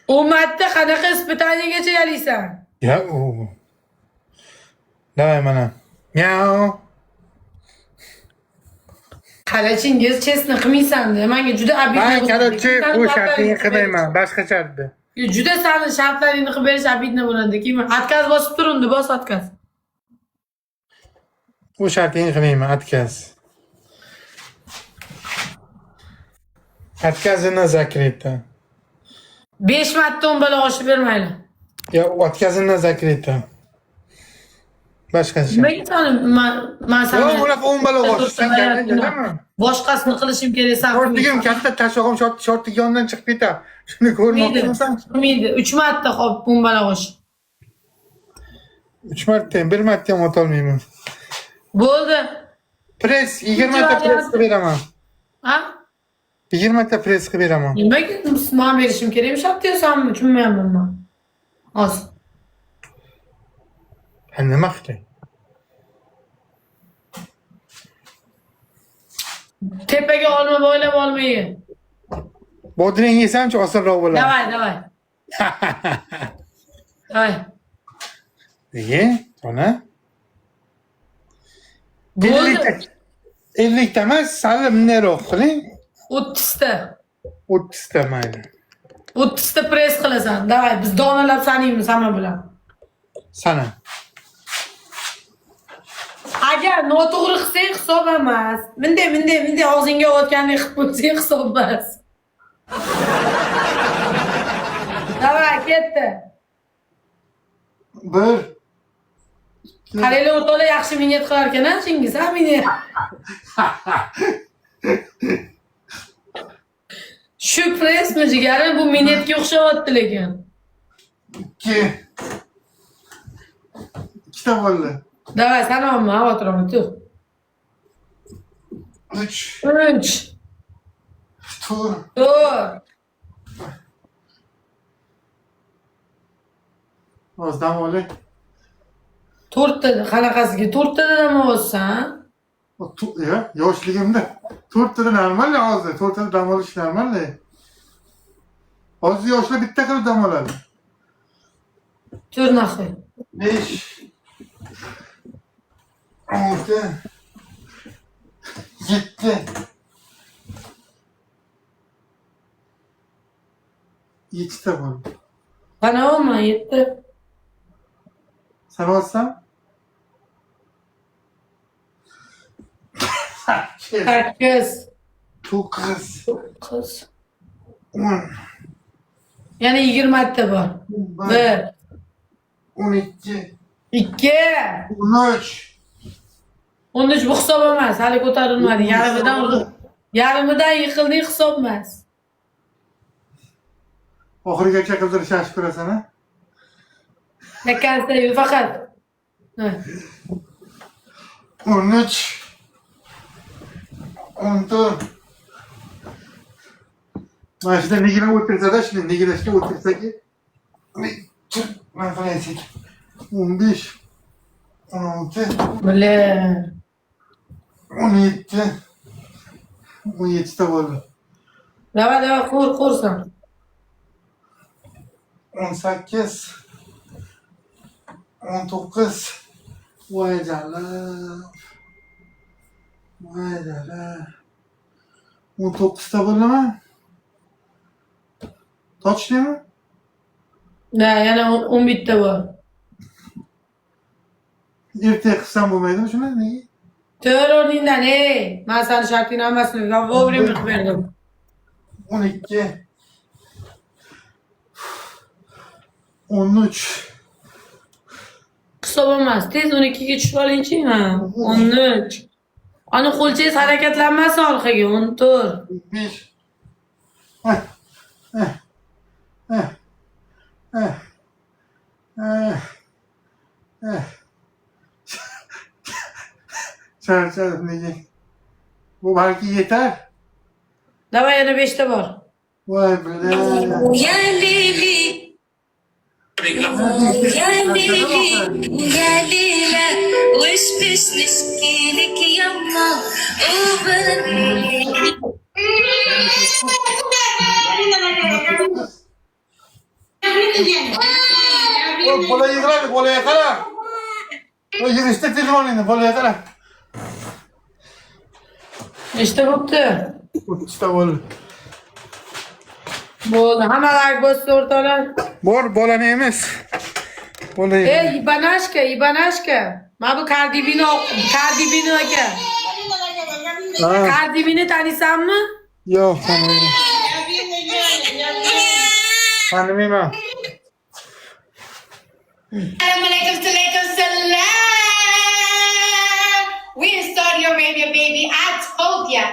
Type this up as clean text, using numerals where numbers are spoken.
10 marta qanaqa испытаниеgacha yalaysan? Ya o. Давай mana. Miau. Qarachingiz chestni qilmaysan-da. Menga juda obidno. Ben kardeşi bu şartını kılayman. Başka şartı. Juda seni shartlaringni qilib berish obidno bo'ladi. Keyin отказ bosib turindi, bos отказ. Bu şartını kılayman. Отказ. Откazını закрыто. 5 marta 10 balo oshib bermaylar. Ya откazını закрыто. Başka şey. Nimaga sani men Yo, unaqa 10 balo oshib sen keldingmi? Boshqasini qilishim kerak san. Shortigim katta tashog'im shortig yondan chiqib ketadi. Shuni ko'rmoqchisan? Qilmaydi. 3 marta hop 10 balo oshib. 3 marta, 1 marta ham otolmayman. Bo'ldi. Press 20 marta press qilib beraman. Ha? 20 marta press qilib beraman. Nimaga men berishim kerakmi? Sharp deyapsanmi? Tushunmayapman men. Hozir. Ha, nima qilay? Tepaga olma bo'ylab olmaydi. Bodring yesamchi osonroq bo'ladi. Davay, davay. Davay. Ye, ona. Bo'ldi. 50 ta emas, sal bundaroq qiling. 30 ta. 30 ta mayli. 30 ta press qilasan. Davay, biz donalab sanaymiz hamma bilan. Sana. Agar noto'g'ri qilsang hisob emas. Bunday og'zingga otgandek qilib qo'ysang hisob emas. Davay, ketdi. 1 Qaranglar, o'rtoqlar yaxshi miniyat qilar ekan-a, Chingiz, ha, miniyat. Shu pressmi jigarim, bu miniyatga o'xshayapti lekin. 2 ta bo'ldi. Davay, sanavmi, xavotir olma, tur. 3 3 tur. 4 Ozdan o'li. 4 ta, qanaqasiga 4 ta nima bo'lsan? Ya, yoshligimda 4 ta normal hozir, 4 ta dam olish normal. Hozir yoshlar bitta qilib dam oladi. Tur naxi. 5 6 7 ta bo'ldi. Qana olma, 7. Sen olsan? 8 9 9 10 yana 20 ta bor. 1 12 2 13 13 bu hisob emas, hali ko'tarilmadi. Yarimidan yiqilding, hisob emas. Oxirigacha qildirishni ko'rasan, ha? Yakkansa faqat. 13 14 Mana shunda negina o'tirsada, shuni negilashga o'tirsaki. Mana qaraylik. 15 16 Bile 17 17 ta bo'ldi. Davay, qo'rsan. 18 19 Voy jalal. Voy jalal. 19 ta bo'ldimi? Точнimi? Da, yana 11 ta bor. Ertaga qilsam bo'lmaydimi shuni? Nega? Tur o'rningdan, men seni sharting hammasini vovремя qilib berdim. 12 13 Hisob emas, tez 12 ga tushib olingchi. Ha, 13. Ana qo'lchangiz harakatlanmasin orqaga, 14. 5 Charchadim nega? Bu balki yeter. Davay, yana 5 ta bor. Voy bilaman. Ya Lili, ya Lili, ya Lila, وش بش نشكي لك يما Bola yig'iladi, bola yaqala. Yig'ishda telefoningni, bola yaqala. İşte bo'pti. Uchta bo'ldi. Bo'ldi. Hammalar bo'lsa o'rtoqlar. Bor, bolani emas. Bola yig'iladi. Ibanashka. Mana bu Cardi B'ni aka. Cardi B'ni taniysanmi? Yo'q, tanımayman. Tanımayman. Alaikum salam. We in Saudi Arabia, baby. I told ya.